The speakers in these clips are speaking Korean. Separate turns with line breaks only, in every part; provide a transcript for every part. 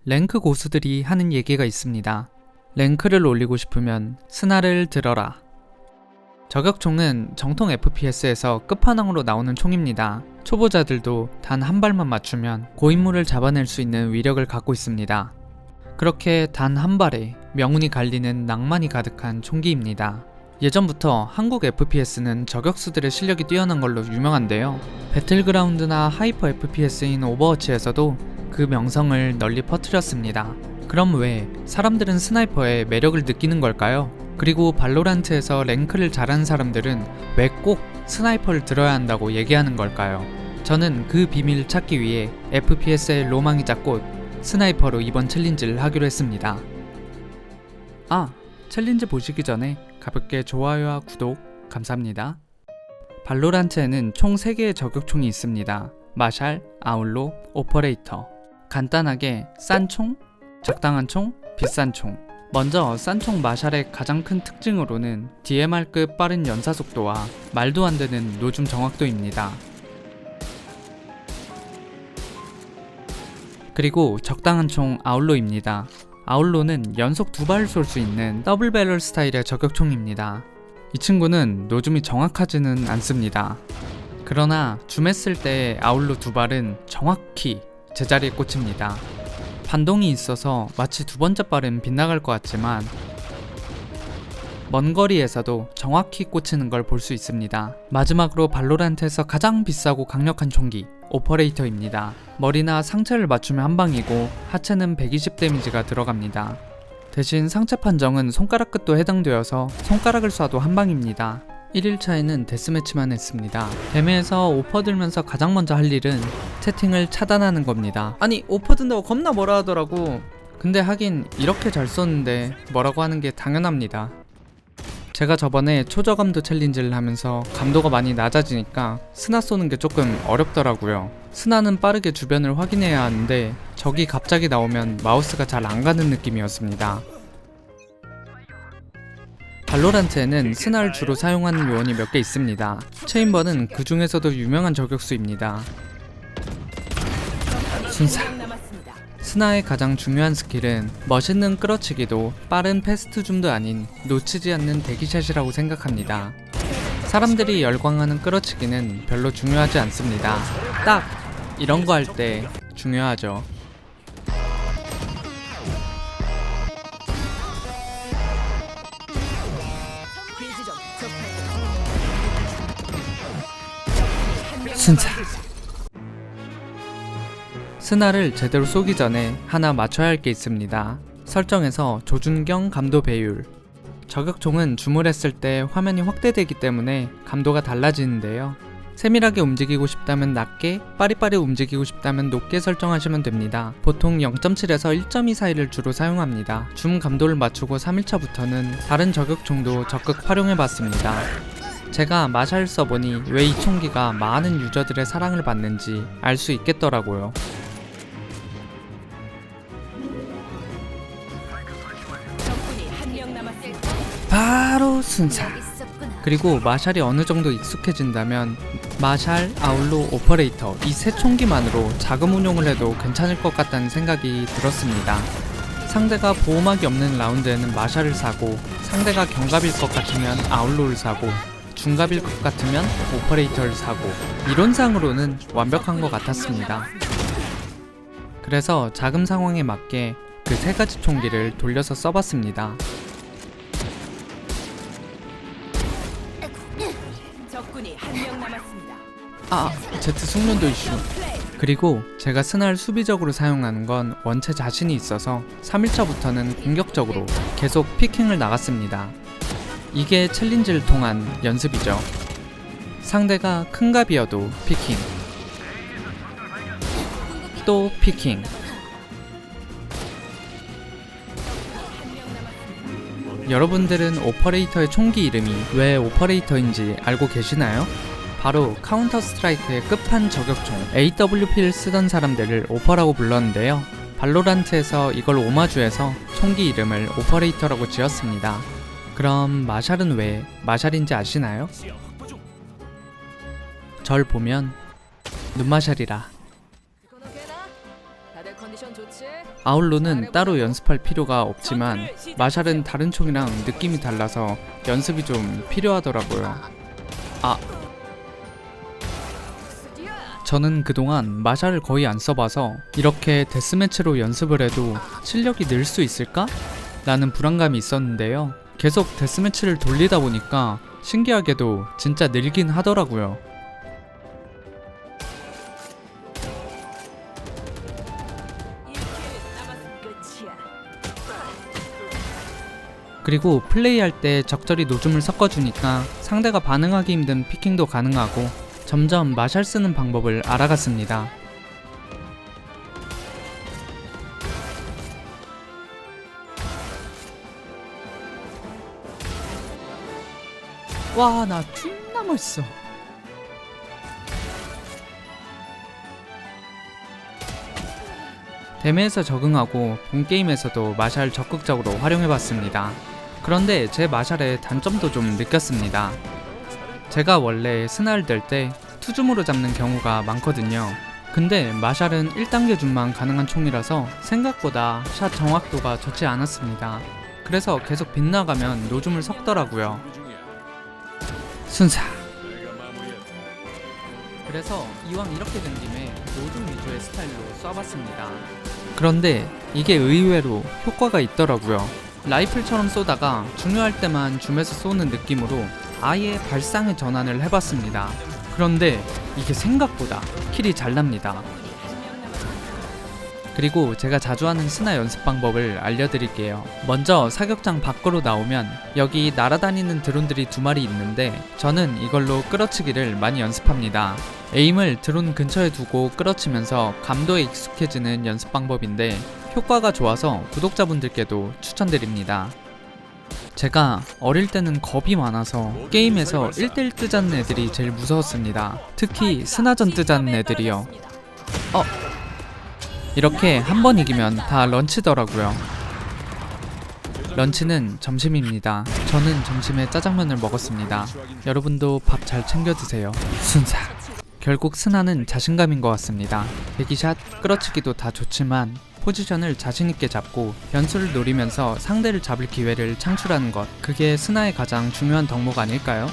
랭크 고수들이 하는 얘기가 있습니다. 랭크를 올리고 싶으면 스나를 들어라. 저격총은 정통 FPS에서 끝판왕으로 나오는 총입니다. 초보자들도 단 한 발만 맞추면 고인물을 잡아낼 수 있는 위력을 갖고 있습니다. 그렇게 단 한 발에 명운이 갈리는 낭만이 가득한 총기입니다. 예전부터 한국 FPS는 저격수들의 실력이 뛰어난 걸로 유명한데요. 배틀그라운드나 하이퍼 FPS인 오버워치에서도 그 명성을 널리 퍼뜨렸습니다. 그럼 왜 사람들은 스나이퍼의 매력을 느끼는 걸까요? 그리고 발로란트에서 랭크를 잘하는 사람들은 왜 꼭 스나이퍼를 들어야 한다고 얘기하는 걸까요? 저는 그 비밀을 찾기 위해 FPS의 로망이자 꽃 스나이퍼로 이번 챌린지를 하기로 했습니다. 챌린지 보시기 전에 가볍게 좋아요와 구독 감사합니다. 발로란트에는 총 3개의 저격총이 있습니다. 마샬, 아울로, 오퍼레이터. 간단하게 싼 총, 적당한 총, 비싼 총. 먼저 싼 총 마샬의 가장 큰 특징으로는 DMR급 빠른 연사 속도와 말도 안 되는 노줌 정확도입니다. 그리고 적당한 총 아울로입니다. 아울로는 연속 2발을 쏠 수 있는 더블 배럴 스타일의 저격총입니다. 이 친구는 노줌이 정확하지는 않습니다. 그러나 줌했을 때 아울로 2발은 정확히 제자리에 꽂힙니다. 반동이 있어서 마치 두 번째 발은 빗나갈 것 같지만 먼 거리에서도 정확히 꽂히는 걸 볼 수 있습니다. 마지막으로 발로란트에서 가장 비싸고 강력한 총기 오퍼레이터입니다. 머리나 상체를 맞추면 한 방이고 하체는 120 데미지가 들어갑니다. 대신 상체 판정은 손가락 끝도 해당되어서 손가락을 쏴도 한 방입니다. 1일차에는 데스매치만 했습니다. 대회에서 오퍼 들면서 가장 먼저 할 일은 채팅을 차단하는 겁니다. 아니 오퍼 든다고 겁나 뭐라 하더라고. 근데 하긴 이렇게 잘 쏘는데 뭐라고 하는 게 당연합니다. 제가 저번에 초저감도 챌린지를 하면서 감도가 많이 낮아지니까 스나 쏘는 게 조금 어렵더라고요. 스나는 빠르게 주변을 확인해야 하는데 적이 갑자기 나오면 마우스가 잘 안 가는 느낌이었습니다. 발로란트에는 스나를 주로 사용하는 요원이 몇 개 있습니다. 체인버는 그 중에서도 유명한 저격수입니다. 순사. 스나의 가장 중요한 스킬은 멋있는 끌어치기도 빠른 패스트 줌도 아닌 놓치지 않는 대기샷이라고 생각합니다. 사람들이 열광하는 끌어치기는 별로 중요하지 않습니다. 딱 이런 거 할 때 중요하죠. 순사. 스나를 제대로 쏘기 전에 하나 맞춰야 할 게 있습니다. 설정에서 조준경 감도 배율. 저격총은 줌을 했을 때 화면이 확대되기 때문에 감도가 달라지는데요. 세밀하게 움직이고 싶다면 낮게, 빠리빠리 움직이고 싶다면 높게 설정하시면 됩니다. 보통 0.7에서 1.2 사이를 주로 사용합니다. 줌 감도를 맞추고 3일차부터는 다른 저격총도 적극 활용해봤습니다. 제가 마샬 써보니 왜 이 총기가 많은 유저들의 사랑을 받는지 알 수 있겠더라고요. 바로 순사. 그리고 마샬이 어느 정도 익숙해진다면 마샬, 아울로, 오퍼레이터 이 세 총기만으로 자금 운용을 해도 괜찮을 것 같다는 생각이 들었습니다. 상대가 보호막이 없는 라운드에는 마샬을 사고 상대가 경갑일 것 같으면 아울로를 사고 중갑일 것 같으면 오퍼레이터를 사고 이론상으로는 완벽한 것 같았습니다. 그래서 자금 상황에 맞게 그 세 가지 총기를 돌려서 써봤습니다.
적군이 한 명 남았습니다.
제트 숙련도 이슈. 그리고 제가 스나를 수비적으로 사용하는 건 원체 자신이 있어서 3일차부터는 공격적으로 계속 피킹을 나갔습니다. 이게 챌린지를 통한 연습이죠. 상대가 큰 갑이어도 피킹, 또 피킹. 여러분들은 오퍼레이터의 총기 이름이 왜 오퍼레이터인지 알고 계시나요? 바로 카운터 스트라이크의 끝판 저격총 AWP를 쓰던 사람들을 오퍼라고 불렀는데요. 발로란트에서 이걸 오마주해서 총기 이름을 오퍼레이터라고 지었습니다. 그럼 마샬은 왜 마샬인지 아시나요? 절 보면 눈마샬이라.
다들 컨디션 좋지?
아울로는 따로 연습할 필요가 없지만 마샬은 다른 총이랑 느낌이 달라서 연습이 좀 필요하더라고요. 저는 그동안 마샬을 거의 안 써봐서 이렇게 데스매치로 연습을 해도 실력이 늘 수 있을까? 라는 불안감이 있었는데요. 계속 데스매치를 돌리다 보니까 신기하게도 진짜 늘긴 하더라고요. 그리고 플레이할 때 적절히 노즘을 섞어주니까 상대가 반응하기 힘든 피킹도 가능하고 점점 마샬 쓰는 방법을 알아갔습니다. 와, 나 존나 멋있어. 데메에서 적응하고 본 게임에서도 마샬 적극적으로 활용해봤습니다. 그런데 제 마샬의 단점도 좀 느꼈습니다. 제가 원래 스나를 들 때 투줌으로 잡는 경우가 많거든요. 근데 마샬은 1단계 줌만 가능한 총이라서 생각보다 샷 정확도가 좋지 않았습니다. 그래서 계속 빗나가면 노줌을 섞더라고요. 순사. 그래서 이왕 이렇게 된 김에 노줌 위주의 스타일로 쏴봤습니다. 그런데 이게 의외로 효과가 있더라고요. 라이플처럼 쏘다가 중요할 때만 줌에서 쏘는 느낌으로 아예 발상의 전환을 해봤습니다. 그런데 이게 생각보다 킬이 잘 납니다. 그리고 제가 자주 하는 스나 연습 방법을 알려드릴게요. 먼저 사격장 밖으로 나오면 여기 날아다니는 드론들이 2마리 있는데 저는 이걸로 끌어치기를 많이 연습합니다. 에임을 드론 근처에 두고 끌어치면서 감도에 익숙해지는 연습 방법인데 효과가 좋아서 구독자분들께도 추천드립니다. 제가 어릴 때는 겁이 많아서 게임에서 1대1 뜨자는 애들이 제일 무서웠습니다. 특히 스나전 뜨자는 애들이요. 이렇게 한 번 이기면 다 런치더라고요. 런치는 점심입니다. 저는 점심에 짜장면을 먹었습니다. 여러분도 밥 잘 챙겨 드세요. 순사. 결국 스나는 자신감인 것 같습니다. 대기샷, 끌어치기도 다 좋지만 포지션을 자신있게 잡고 변수를 노리면서 상대를 잡을 기회를 창출하는 것, 그게 스나의 가장 중요한 덕목 아닐까요?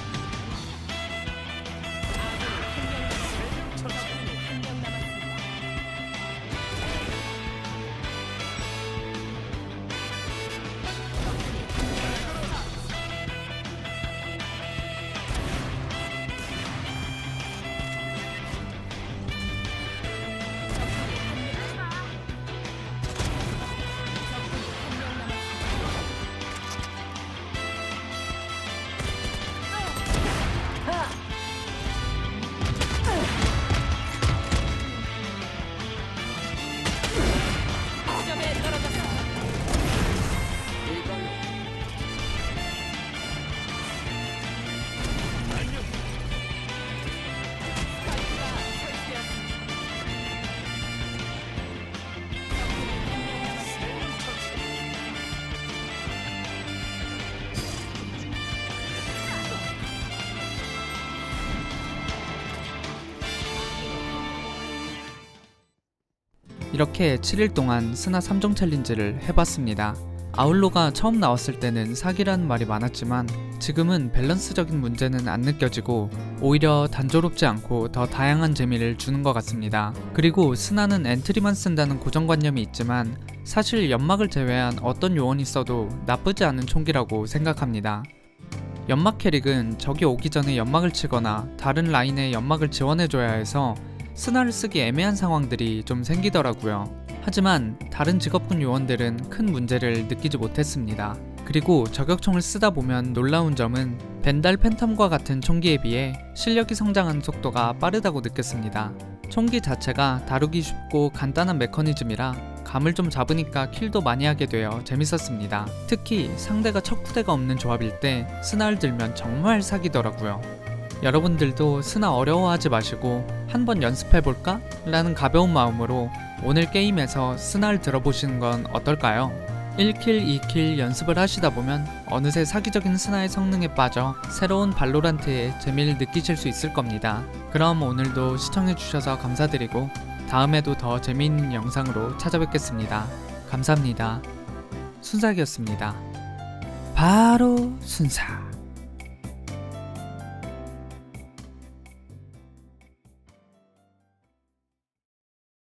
이렇게 7일 동안 스나 3종 챌린지를 해봤습니다. 아울로가 처음 나왔을 때는 사기라는 말이 많았지만 지금은 밸런스적인 문제는 안 느껴지고 오히려 단조롭지 않고 더 다양한 재미를 주는 것 같습니다. 그리고 스나는 엔트리만 쓴다는 고정관념이 있지만 사실 연막을 제외한 어떤 요원이 써도 나쁘지 않은 총기라고 생각합니다. 연막 캐릭은 적이 오기 전에 연막을 치거나 다른 라인에 연막을 지원해줘야 해서 스나를 쓰기 애매한 상황들이 좀 생기더라고요. 하지만 다른 직업군 요원들은 큰 문제를 느끼지 못했습니다. 그리고 저격총을 쓰다 보면 놀라운 점은 벤달 팬텀과 같은 총기에 비해 실력이 성장하는 속도가 빠르다고 느꼈습니다. 총기 자체가 다루기 쉽고 간단한 메커니즘이라 감을 좀 잡으니까 킬도 많이 하게 되어 재밌었습니다. 특히 상대가 척후대가 없는 조합일 때 스나를 들면 정말 사기더라고요. 여러분들도 스나 어려워하지 마시고 한번 연습해볼까? 라는 가벼운 마음으로 오늘 게임에서 스나를 들어보시는 건 어떨까요? 1킬, 2킬 연습을 하시다 보면 어느새 사기적인 스나의 성능에 빠져 새로운 발로란트의 재미를 느끼실 수 있을 겁니다. 그럼 오늘도 시청해주셔서 감사드리고 다음에도 더 재미있는 영상으로 찾아뵙겠습니다. 감사합니다. 순삭이었습니다. 바로 순삭.